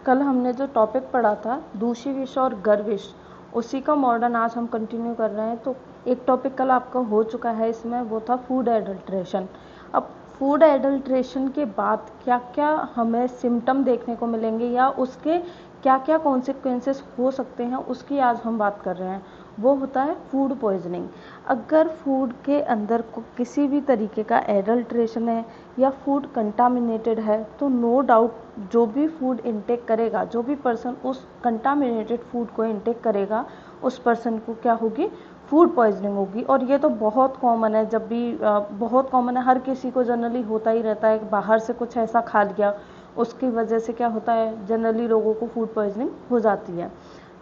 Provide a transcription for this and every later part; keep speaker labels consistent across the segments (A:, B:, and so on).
A: कल हमने जो टॉपिक पढ़ा था दूषी विष और गर विष, उसी का मॉडर्न आज हम कंटिन्यू कर रहे हैं। तो एक टॉपिक कल आपका हो चुका है इसमें, वो था फूड एडल्ट्रेशन। अब फूड एडल्ट्रेशन के बाद क्या क्या हमें सिम्टम देखने को मिलेंगे या उसके क्या क्या कॉन्सिक्वेंसेस हो सकते हैं, उसकी आज हम बात कर रहे हैं। वो होता है फूड पॉइजनिंग। अगर फूड के अंदर किसी भी तरीके का एडल्ट्रेशन है या फूड कंटामिनेटेड है, तो नो डाउट जो भी फूड इंटेक करेगा, जो भी पर्सन उस कंटामिनेटेड फूड को इंटेक करेगा, उस पर्सन को क्या होगी, फूड पॉइजनिंग होगी। और ये तो बहुत कॉमन है, जब भी बहुत कॉमन है, हर किसी को जनरली होता ही रहता है। बाहर से कुछ ऐसा खा लिया, उसकी वजह से क्या होता है, जनरली लोगों को फूड पॉइजनिंग हो जाती है।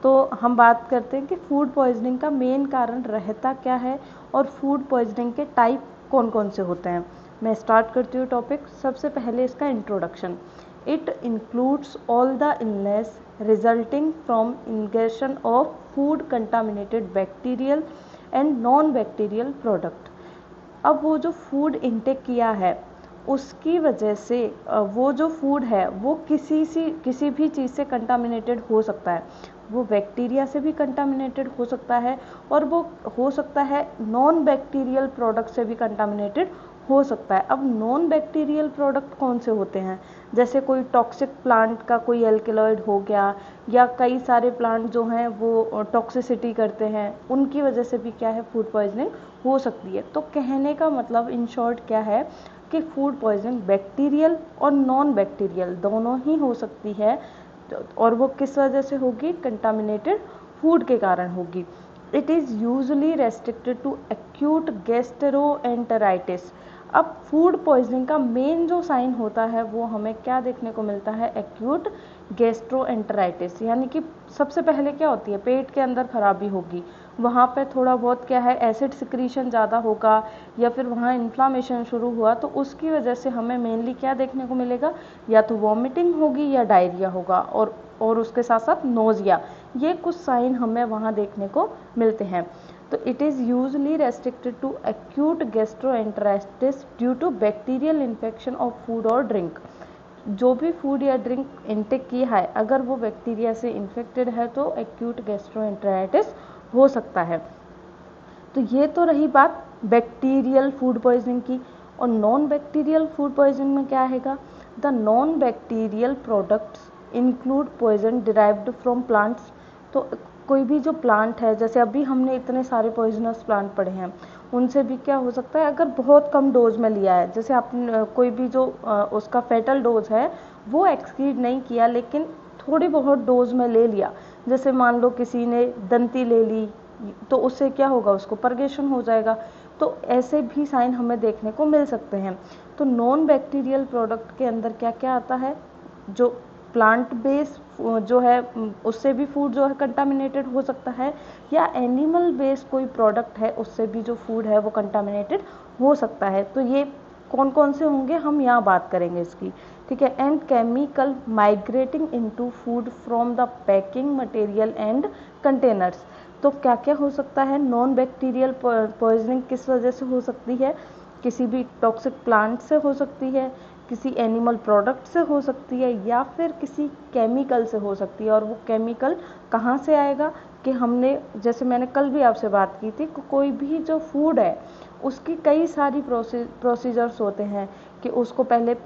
A: तो हम बात करते हैं कि फूड पॉइजनिंग का मेन कारण रहता क्या है और फूड पॉइजनिंग के टाइप कौन कौन से होते हैं। मैं स्टार्ट करती हूँ टॉपिक। सबसे पहले इसका introduction. It includes all the illness resulting from ingestion of food contaminated bacterial and non bacterial product. अब वो जो फूड इंटेक किया है, उसकी वजह से वो जो फूड है वो किसी भी चीज़ से कंटामिनेटेड हो सकता है। वो बैक्टीरिया से भी कंटामिनेटेड हो सकता है और वो हो सकता है नॉन बैक्टीरियल प्रोडक्ट से भी कंटामिनेटेड हो सकता है। अब नॉन बैक्टीरियल प्रोडक्ट कौन से होते हैं, जैसे कोई टॉक्सिक प्लांट का कोई एल्केलॉइड हो गया, या कई सारे प्लांट जो हैं वो टॉक्सिसिटी करते हैं, उनकी वजह से भी क्या है, फूड पॉइजनिंग हो सकती है। तो कहने का मतलब इन शॉर्ट क्या है कि फूड पॉइजनिंग बैक्टीरियल और नॉन बैक्टीरियल दोनों ही हो सकती है, और वो किस वजह से होगी, कंटामिनेटेड फूड के कारण होगी। It is usually restricted to acute gastroenteritis. अब फूड पॉइजनिंग का मेन जो साइन होता है वो हमें क्या देखने को मिलता है, एक्यूट गैस्ट्रोएंटेराइटिस। यानी कि सबसे पहले क्या होती है, पेट के अंदर खराबी होगी, वहाँ पे थोड़ा बहुत क्या है, एसिड सिक्रीशन ज़्यादा होगा, या फिर वहाँ इन्फ्लामेशन शुरू हुआ, तो उसकी वजह से हमें मेनली क्या देखने को मिलेगा, या तो वॉमिटिंग होगी या डायरिया होगा, और उसके साथ साथ नोजिया। ये कुछ साइन हमें वहाँ देखने को मिलते हैं। तो it is usually restricted to acute gastroenteritis due to bacterial infection of food और ड्रिंक। जो भी फूड या ड्रिंक इंटेक किया है, अगर वो बैक्टीरिया से इन्फेक्टेड है तो एक्यूट गैस्ट्रोएंटेराइटिस हो सकता है। तो ये तो रही बात बैक्टीरियल फूड पॉइजनिंग की। और नॉन बैक्टीरियल फूड पॉइजनिंग में क्या आएगा, the non bacterial products include poison derived from plants. तो कोई भी जो प्लांट है, जैसे अभी हमने इतने सारे पॉइजनस प्लांट पढ़े हैं, उनसे भी क्या हो सकता है, अगर बहुत कम डोज में लिया है, जैसे आपने कोई भी जो उसका फेटल डोज है वो एक्सीड नहीं किया, लेकिन थोड़ी बहुत डोज में ले लिया, जैसे मान लो किसी ने दंती ले ली, तो उससे क्या होगा, उसको परगेशन हो जाएगा। तो ऐसे भी साइन हमें देखने को मिल सकते हैं। तो नॉन बैक्टीरियल प्रोडक्ट के अंदर क्या क्या आता है, जो प्लांट बेस जो है उससे भी फूड जो है कंटामिनेटेड हो सकता है, या एनिमल बेस कोई प्रोडक्ट है उससे भी जो फूड है वो कंटामिनेटेड हो सकता है। तो ये कौन कौन से होंगे हम यहाँ बात करेंगे इसकी, ठीक है। And chemical migrating into food from the packing material and containers. तो क्या क्या हो सकता है, नॉन बैक्टीरियल पॉइजनिंग किस वजह से हो सकती है, किसी भी टॉक्सिक प्लांट से हो सकती है, किसी एनिमल प्रोडक्ट से हो सकती है, या फिर किसी केमिकल से हो सकती है। और वो केमिकल कहाँ से आएगा, कि हमने जैसे मैंने कल भी आपसे बात की थी, कोई भी जो फूड है उसकी कई सारी प्रोसीजर्स होते हैं, कि उसको पहले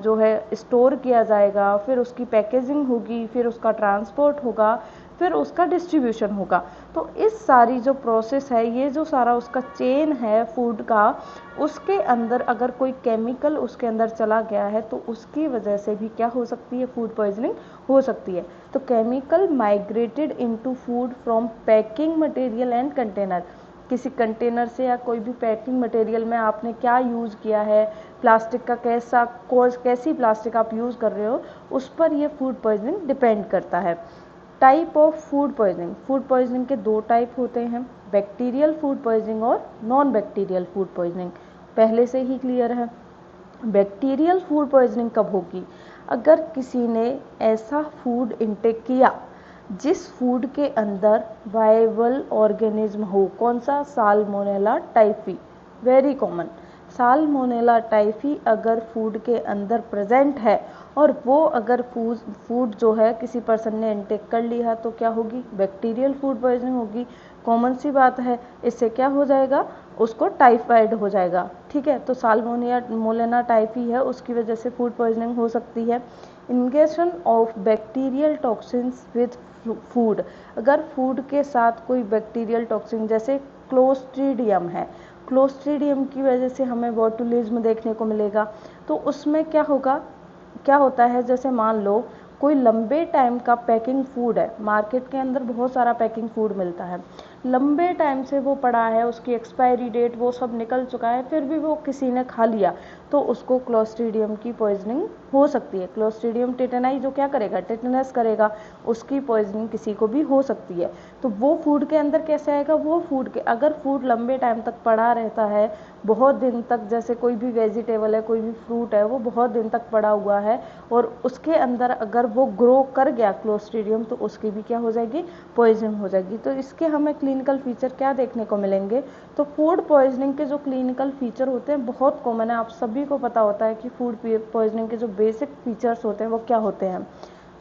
A: जो है स्टोर किया जाएगा, फिर उसकी पैकेजिंग होगी, फिर उसका ट्रांसपोर्ट होगा, फिर उसका डिस्ट्रीब्यूशन होगा। तो इस सारी जो प्रोसेस है, ये जो सारा उसका चेन है फूड का, उसके अंदर अगर कोई केमिकल उसके अंदर चला गया है तो उसकी वजह से भी क्या हो सकती है, फूड पॉइजनिंग हो सकती है। तो chemical migrated into food from packing material and container. किसी कंटेनर से या कोई भी पैकिंग मटेरियल में आपने क्या यूज़ किया है, प्लास्टिक का कैसी प्लास्टिक आप यूज़ कर रहे हो, उस पर यह फूड पॉइजनिंग डिपेंड करता है। Type of food poisoning. Food poisoning के दो टाइप होते हैं, बैक्टीरियल फूड पॉइजनिंग और नॉन बैक्टीरियल फूड पॉइजनिंग। पहले से ही क्लियर है। बैक्टीरियल फूड पॉइजनिंग कब होगी, अगर किसी ने ऐसा फूड इंटेक किया जिस फूड के अंदर वायबल ऑर्गेनिज्म हो। कौन सा, salmonella typhi, very common. Salmonella typhi अगर फूड के अंदर प्रेजेंट है और वो अगर फूड जो है किसी पर्सन ने इंटेक कर लिया तो क्या होगी, बैक्टीरियल फूड पॉइजनिंग होगी। कॉमन सी बात है, इससे क्या हो जाएगा, उसको टाइफाइड हो जाएगा। ठीक है, तो साल्मोनेला टाइफी है, उसकी वजह से फूड पॉइजनिंग हो सकती है। Ingestion of bacterial toxins with food, अगर फूड के साथ कोई बैक्टीरियल टॉक्सिन जैसे क्लोस्ट्रीडियम है, क्लोस्ट्रीडियम की वजह से हमें बोटुलिज्म देखने को मिलेगा। तो उसमें क्या होगा, क्या होता है, जैसे मान लो कोई लंबे टाइम का पैकिंग फूड है, मार्केट के अंदर बहुत सारा पैकिंग फूड मिलता है, लंबे टाइम से वो पड़ा है, उसकी एक्सपायरी डेट वो सब निकल चुका है, फिर भी वो किसी ने खा लिया तो उसको क्लोस्ट्रीडियम की पॉइजनिंग हो सकती है। क्लोस्ट्रीडियम टेटेनाई जो क्या करेगा, टेटनस करेगा, उसकी पॉइजनिंग किसी को भी हो सकती है। तो वो फूड के अंदर कैसे आएगा, वो फूड के अगर फूड लंबे टाइम तक पड़ा रहता है, बहुत दिन तक, जैसे कोई भी वेजिटेबल है, कोई भी फ्रूट है, वो बहुत दिन तक पड़ा हुआ है और उसके अंदर अगर वो ग्रो कर गया क्लोस्ट्रीडियम तो उसकी भी क्या हो जाएगी, पॉइजनिंग हो जाएगी। तो इसके हमें क्लिनिकल फीचर क्या देखने को मिलेंगे, तो फूड पॉइजनिंग के जो क्लिनिकल फीचर होते हैं बहुत कॉमन है, आप सभी को पता होता है कि फूड पॉइजनिंग के जो बेसिक फीचर्स होते हैं वो क्या होते हैं।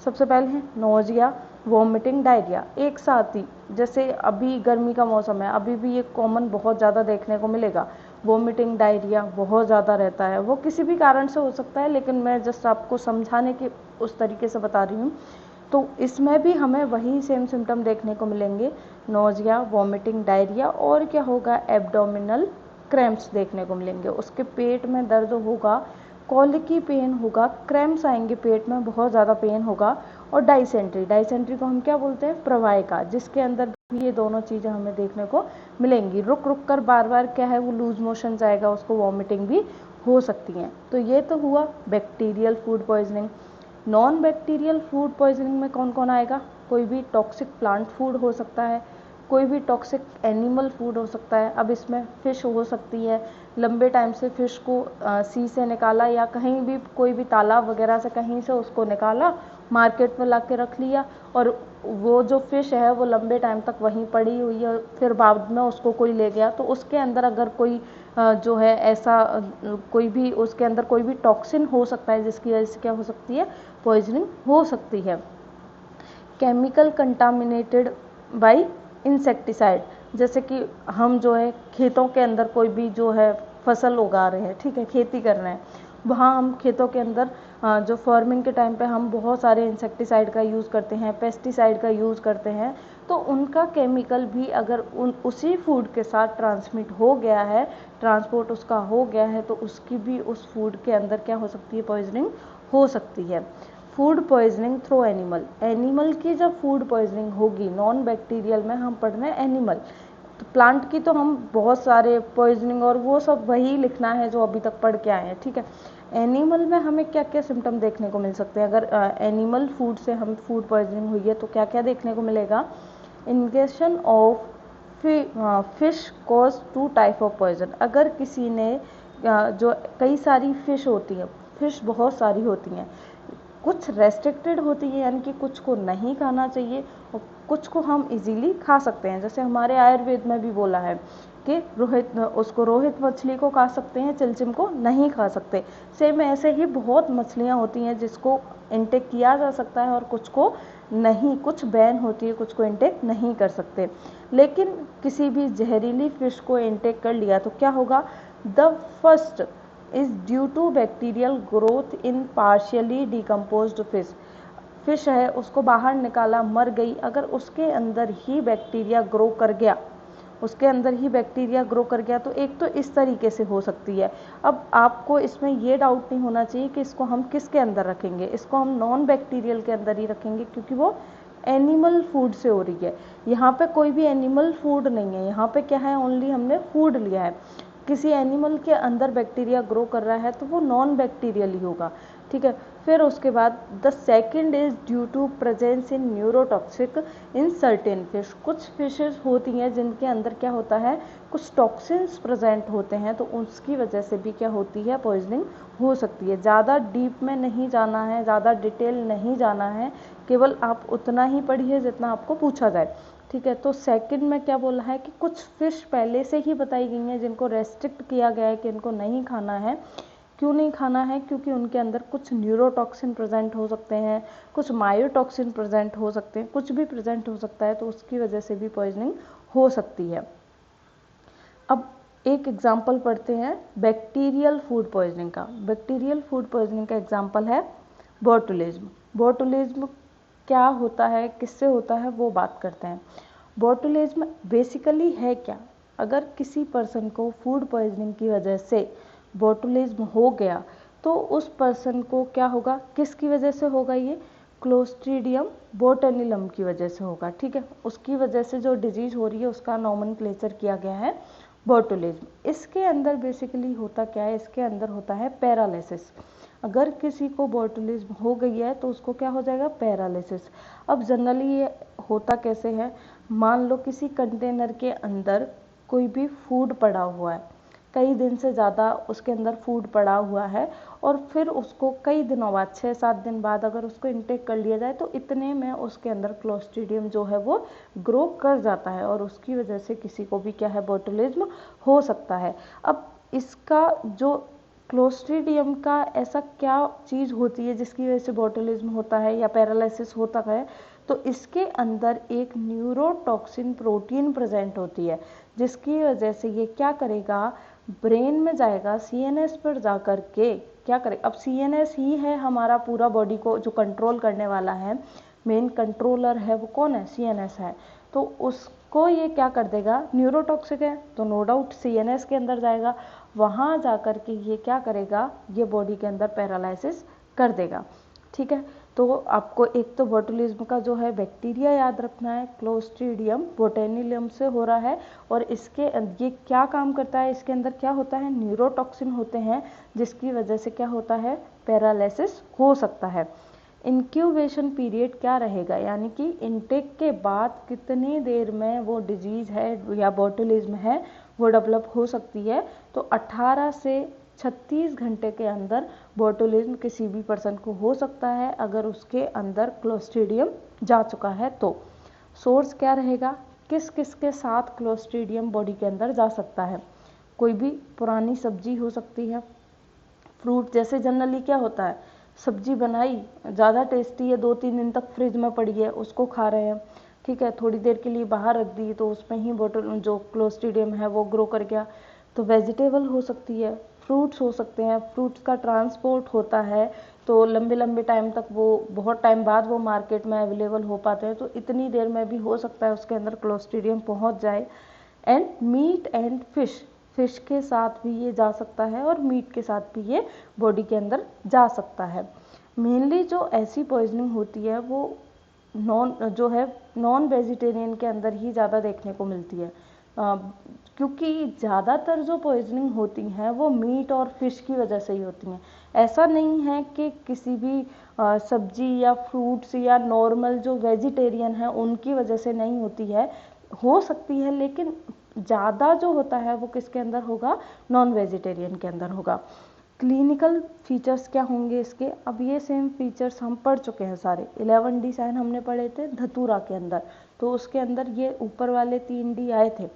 A: सबसे पहले है नोजिया, वॉमिटिंग, डायरिया, एक साथ ही। जैसे अभी गर्मी का मौसम है, अभी भी ये कॉमन बहुत ज़्यादा देखने को मिलेगा, वॉमिटिंग डायरिया बहुत ज़्यादा रहता है, वो किसी भी कारण से हो सकता है, लेकिन मैं जस्ट आपको समझाने के उस तरीके से बता रही हूँ। तो इसमें भी हमें वही सेम सिम्टम देखने को मिलेंगे, नोजिया, वॉमिटिंग, डायरिया, और क्या होगा, एब्डोमिनल क्रैम्प्स देखने को मिलेंगे, उसके पेट में दर्द होगा, कॉलिकी पेन होगा, क्रैम्प्स आएंगे, पेट में बहुत ज़्यादा पेन होगा, और डाइसेंट्री, डाइसेंट्री को हम क्या बोलते हैं, प्रवाहिका, जिसके अंदर भी ये दोनों चीज़ें हमें देखने को मिलेंगी। रुक रुक कर बार बार क्या है, वो लूज मोशन जाएगा, उसको वॉमिटिंग भी हो सकती हैं। तो ये तो हुआ bacterial food poisoning. Non bacterial food poisoning में कौन कौन आएगा, कोई भी टॉक्सिक प्लांट फूड हो सकता है, कोई भी टॉक्सिक एनिमल फूड हो सकता है। अब इसमें फ़िश हो सकती है, लंबे टाइम से फ़िश को सी से निकाला या कहीं भी कोई भी तालाब वगैरह से कहीं से उसको निकाला, मार्केट में ला के रख लिया, और वो जो फ़िश है वो लंबे टाइम तक वहीं पड़ी हुई है, फिर बाद में उसको कोई ले गया तो उसके अंदर अगर कोई जो है ऐसा कोई भी उसके अंदर कोई भी टॉक्सिन हो सकता है जिसकी वजह से क्या हो सकती है, पॉइजनिंग हो सकती है। केमिकल कंटामिनेटेड बाय इंसेक्टिसाइड, जैसे कि हम जो है खेतों के अंदर कोई भी जो है फसल उगा रहे हैं, ठीक है, खेती कर रहे हैं, वहाँ हम खेतों के अंदर जो फार्मिंग के टाइम पे हम बहुत सारे इंसेक्टिसाइड का यूज़ करते हैं, पेस्टिसाइड का यूज़ करते हैं, तो उनका केमिकल भी अगर उसी फूड के साथ ट्रांसमिट हो गया है, ट्रांसपोर्ट उसका हो गया है, तो उसकी भी उस फूड के अंदर क्या हो सकती है, पॉइजनिंग हो सकती है। Food poisoning through animal, animal की जब फूड पॉइजनिंग होगी, नॉन बैक्टीरियल में हम पढ़ रहे हैं एनिमल, तो प्लांट की तो हम बहुत सारे पॉइजनिंग और वो सब वही लिखना है जो अभी तक पढ़ के आए हैं, ठीक है। एनिमल में हमें क्या क्या सिम्टम देखने को मिल सकते हैं, अगर एनिमल फूड से हम फूड पॉइजनिंग हुई है तो क्या क्या देखने को मिलेगा, ingestion of fish cause 2 type of poison, अगर किसी ने जो कई सारी फिश होती है, फिश बहुत सारी होती हैं, कुछ रेस्ट्रिक्टेड होती है यानी कि कुछ को नहीं खाना चाहिए और कुछ को हम इजीली खा सकते हैं, जैसे हमारे आयुर्वेद में भी बोला है कि रोहित मछली को खा सकते हैं, चिलचिम को नहीं खा सकते। सेम ऐसे ही बहुत मछलियाँ होती हैं जिसको इंटेक किया जा सकता है और कुछ को नहीं, कुछ बैन होती है, कुछ को इंटेक नहीं कर सकते। लेकिन किसी भी जहरीली फिश को इंटेक कर लिया तो क्या होगा, the first is due to bacterial growth in partially decomposed fish, fish है उसको बाहर निकाला, मर गई, अगर उसके अंदर ही बैक्टीरिया ग्रो कर गया, उसके अंदर ही बैक्टीरिया ग्रो कर गया तो एक तो इस तरीके से हो सकती है। अब आपको इसमें ये डाउट नहीं होना चाहिए कि इसको हम किसके अंदर रखेंगे, इसको हम नॉन बैक्टीरियल के अंदर ही रखेंगे क्योंकि वो एनिमल फूड से हो रही है। यहाँ पे कोई भी एनिमल फूड नहीं है, यहाँ पे क्या है, ओनली हमने फूड लिया है। किसी एनिमल के अंदर बैक्टीरिया ग्रो कर रहा है तो वो नॉन बैक्टीरियल ही होगा, ठीक है। फिर उसके बाद the second is due to presence in neurotoxic in certain fish, कुछ फिशेस होती हैं जिनके अंदर क्या होता है, कुछ टॉक्सिन्स प्रेजेंट होते हैं, तो उसकी वजह से भी क्या होती है, पॉइजनिंग हो सकती है। ज़्यादा डीप में नहीं जाना है, ज़्यादा डिटेल नहीं जाना है, केवल आप उतना ही पढ़िए जितना आपको पूछा जाए। ठीक है। तो सेकंड में क्या बोला है कि कुछ फिश पहले से ही बताई गई हैं जिनको रेस्ट्रिक्ट किया गया है कि इनको नहीं खाना है। क्यों नहीं खाना है? क्योंकि उनके अंदर कुछ न्यूरोटॉक्सिन प्रेजेंट हो सकते हैं, कुछ मायोटॉक्सिन प्रेजेंट हो सकते हैं, कुछ भी प्रेजेंट हो सकता है, तो उसकी वजह से भी पॉइजनिंग हो सकती है। अब एक एग्जाम्पल पढ़ते हैं बैक्टीरियल फूड पॉइजनिंग का। बैक्टीरियल फूड पॉइजनिंग का एग्जाम्पल है बोटुलिज्म। बोटुलिज्म क्या होता है, किससे होता है, वो बात करते हैं। बोटुलिज्म बेसिकली है क्या? अगर किसी पर्सन को फूड पॉइजनिंग की वजह से बोटुलिज्म हो गया तो उस पर्सन को क्या होगा, किसकी वजह से होगा? ये क्लोस्ट्रीडियम बोटेनिलम की वजह से होगा। ठीक है, उसकी वजह से जो डिजीज हो रही है उसका नॉमेनक्लेचर किया गया है बोटुलिज्म। इसके अंदर बेसिकली होता क्या है? इसके अंदर होता है पैरालिसिस। अगर किसी को बोटुलिज्म हो गई है तो उसको क्या हो जाएगा? पैरालिसिस। अब जनरली ये होता कैसे है? मान लो किसी कंटेनर के अंदर कोई भी फूड पड़ा हुआ है, कई दिन से ज़्यादा उसके अंदर फूड पड़ा हुआ है, और फिर उसको कई दिनों बाद 6-7 दिन बाद अगर उसको इंटेक कर लिया जाए तो इतने में उसके अंदर क्लोस्ट्रीडियम जो है वो ग्रो कर जाता है और उसकी वजह से किसी को भी क्या है? बोटुलिज्म हो सकता है। अब इसका जो क्लोस्ट्रीडियम का ऐसा क्या चीज़ होती है जिसकी वजह से बोटुलिज्म होता है या पैरालिसिस होता है? तो इसके अंदर एक न्यूरोटॉक्सिन प्रोटीन प्रेजेंट होती है जिसकी वजह से ये क्या करेगा? ब्रेन में जाएगा, सीएनएस पर जा कर के क्या करे? अब सीएनएस ही है हमारा पूरा बॉडी को जो कंट्रोल करने वाला है, मेन कंट्रोलर है वो कौन है? सीएनएस है। तो उसको ये क्या कर देगा? न्यूरोटॉक्सिक है तो नो डाउट सीएनएस के अंदर जाएगा, वहाँ जा कर के ये क्या करेगा? ये बॉडी के अंदर पैरालिसिस कर देगा। ठीक है, तो आपको एक तो बोटुलिज्म का जो है बैक्टीरिया याद रखना है, क्लोस्ट्रीडियम बोटेनिलम से हो रहा है, और इसके ये क्या काम करता है? इसके अंदर क्या होता है? न्यूरोटॉक्सिन होते हैं जिसकी वजह से क्या होता है? पैरालिसिस हो सकता है। इंक्यूबेशन पीरियड क्या रहेगा, यानी कि इनटेक के बाद कितनी देर में वो डिजीज है या बोटुलिज्म है वो डेवलप हो सकती है? तो 18 से 36 घंटे के अंदर बोटुलिज्म किसी भी पर्सन को हो सकता है अगर उसके अंदर क्लोस्ट्रीडियम जा चुका है तो। सोर्स क्या रहेगा? किस किस के साथ क्लोस्ट्रीडियम बॉडी के अंदर जा सकता है? कोई भी पुरानी सब्जी हो सकती है, फ्रूट, जैसे जनरली क्या होता है, सब्जी बनाई ज़्यादा टेस्टी है, 2-3 दिन तक फ्रिज में पड़ी है, उसको खा रहे हैं। ठीक है, थोड़ी देर के लिए बाहर रख दी तो उसमें ही बोटल जो क्लोस्ट्रीडियम है वो ग्रो कर गया। तो वेजिटेबल हो सकती है, फ्रूट्स हो सकते हैं, फ्रूट्स का ट्रांसपोर्ट होता है तो लंबे लंबे टाइम तक वो बहुत टाइम बाद वो मार्केट में अवेलेबल हो पाते हैं, तो इतनी देर में भी हो सकता है उसके अंदर क्लोस्ट्रीडियम पहुंच जाए। And meat and fish, fish के साथ भी ये जा सकता है और मीट के साथ भी ये बॉडी के अंदर जा सकता है। मेनली जो ऐसी पॉइजनिंग होती है वो नॉन वेजिटेरियन के अंदर ही ज़्यादा देखने को मिलती है, क्योंकि ज़्यादातर जो पॉइजनिंग होती हैं वो मीट और फिश की वजह से ही होती हैं। ऐसा नहीं है कि किसी भी सब्जी या फ्रूट्स या नॉर्मल जो वेजिटेरियन है उनकी वजह से नहीं होती है, हो सकती है, लेकिन ज़्यादा जो होता है वो किसके अंदर होगा? नॉन वेजिटेरियन के अंदर होगा। क्लिनिकल फीचर्स क्या होंगे इसके? अब ये सेम फीचर्स हम पढ़ चुके हैं सारे, 11D साइन हमने पढ़े थे धतूरा के अंदर, तो उसके अंदर ये ऊपर वाले 3D आए थे।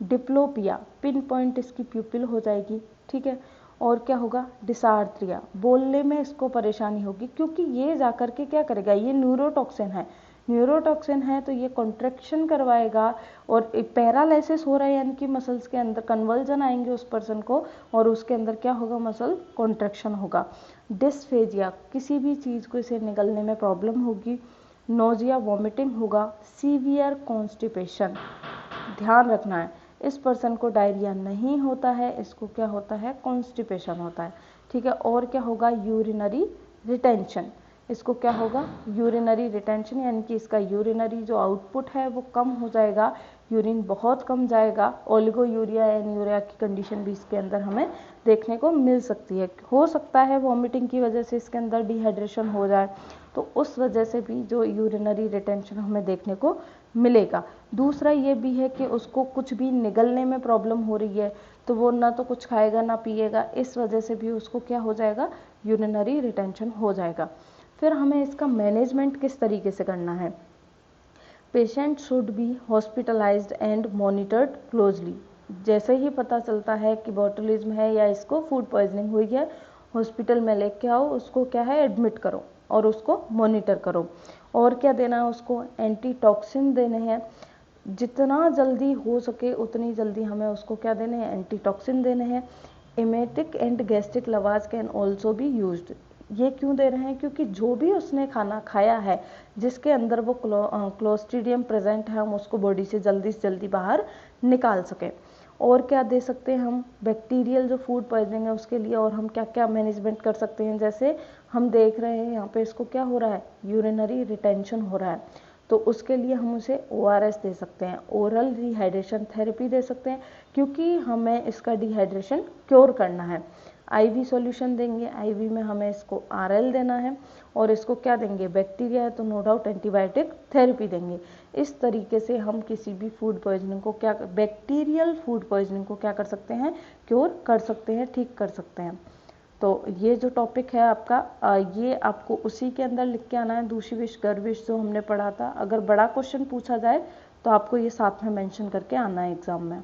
A: डिप्लोपिया, पिन पॉइंट इसकी प्यूपिल हो जाएगी। ठीक है, और क्या होगा? डिसार्थ्रिया, बोलने में इसको परेशानी होगी, क्योंकि ये जाकर के क्या करेगा? ये न्यूरोटॉक्सिन है, न्यूरोटॉक्सिन है तो ये कॉन्ट्रैक्शन करवाएगा और पैरालिसिस हो रहा है, यानी कि मसल्स के अंदर कन्वर्जन आएंगे उस पर्सन को और उसके अंदर क्या होगा? मसल कॉन्ट्रैक्शन होगा। डिस्फेजिया, किसी भी चीज़ को इसे निगलने में प्रॉब्लम होगी। नोजिया, वॉमिटिंग होगा। सीवियर कॉन्स्टिपेशन, ध्यान रखना है इस पर्सन को डायरिया नहीं होता है, इसको क्या होता है? कॉन्स्टिपेशन होता है। ठीक है, और क्या होगा? यूरिनरी रिटेंशन, इसको क्या होगा? यूरिनरी रिटेंशन, यानी कि इसका यूरिनरी जो आउटपुट है वो कम हो जाएगा, यूरिन बहुत कम जाएगा। ओलिगोयूरिया एनीयूरिया की कंडीशन भी इसके अंदर हमें देखने को मिल सकती है। हो सकता है वॉमिटिंग की वजह से इसके अंदर डिहाइड्रेशन हो जाए, तो उस वजह से भी जो यूरिनरी रिटेंशन हमें देखने को मिलेगा। दूसरा ये भी है कि उसको कुछ भी निगलने में प्रॉब्लम हो रही है तो वो ना तो कुछ खाएगा ना पिएगा, इस वजह से भी उसको क्या हो जाएगा? यूरिनरी रिटेंशन हो जाएगा। फिर हमें इसका मैनेजमेंट किस तरीके से करना है? Patient should be hospitalised and monitored closely. जैसे ही पता चलता है कि बॉटुलिज्म है या इसको फूड पॉइजनिंग हुई है, हॉस्पिटल में लेके आओ, उसको क्या है एडमिट करो और उसको मॉनिटर करो। और क्या देना है उसको, एंटीटॉक्सिन देने हैं, जितना जल्दी हो सके उतनी जल्दी हमें उसको क्या देने हैं, एंटीटॉक्सिन देने हैं। Emetic and gastric लवाज can also be used. ये क्यों दे रहे हैं, क्योंकि जो भी उसने खाना खाया है जिसके अंदर वो क्लोस्ट्रीडियम प्रेजेंट है, हम उसको बॉडी से जल्दी बाहर निकाल सकें। और क्या दे सकते हैं हम, बैक्टीरियल जो फूड पॉइजनिंग है उसके लिए और हम क्या क्या मैनेजमेंट कर सकते हैं। जैसे हम देख रहे हैं यहाँ पे इसको क्या हो रहा है, यूरिनरी रिटेंशन हो रहा है, तो उसके लिए हम उसे ORS दे सकते हैं, ओरल रिहाइड्रेशन थेरेपी दे सकते हैं, क्योंकि हमें इसका डिहाइड्रेशन क्योर करना है। IV सॉल्यूशन देंगे, IV में हमें इसको RL देना है, और इसको क्या देंगे, बैक्टीरिया है तो नो डाउट एंटीबायोटिक थेरेपी देंगे। इस तरीके से हम किसी भी फूड पॉइजनिंग को क्या, बैक्टीरियल फूड पॉइजनिंग को क्या कर सकते हैं, क्योर कर सकते हैं, ठीक कर सकते हैं। तो ये जो टॉपिक है आपका, ये आपको उसी के अंदर लिख के आना है, दूषी विष गर विष जो हमने पढ़ा था। अगर बड़ा क्वेश्चन पूछा जाए तो आपको ये साथ में मेंशन करके आना है एग्जाम में।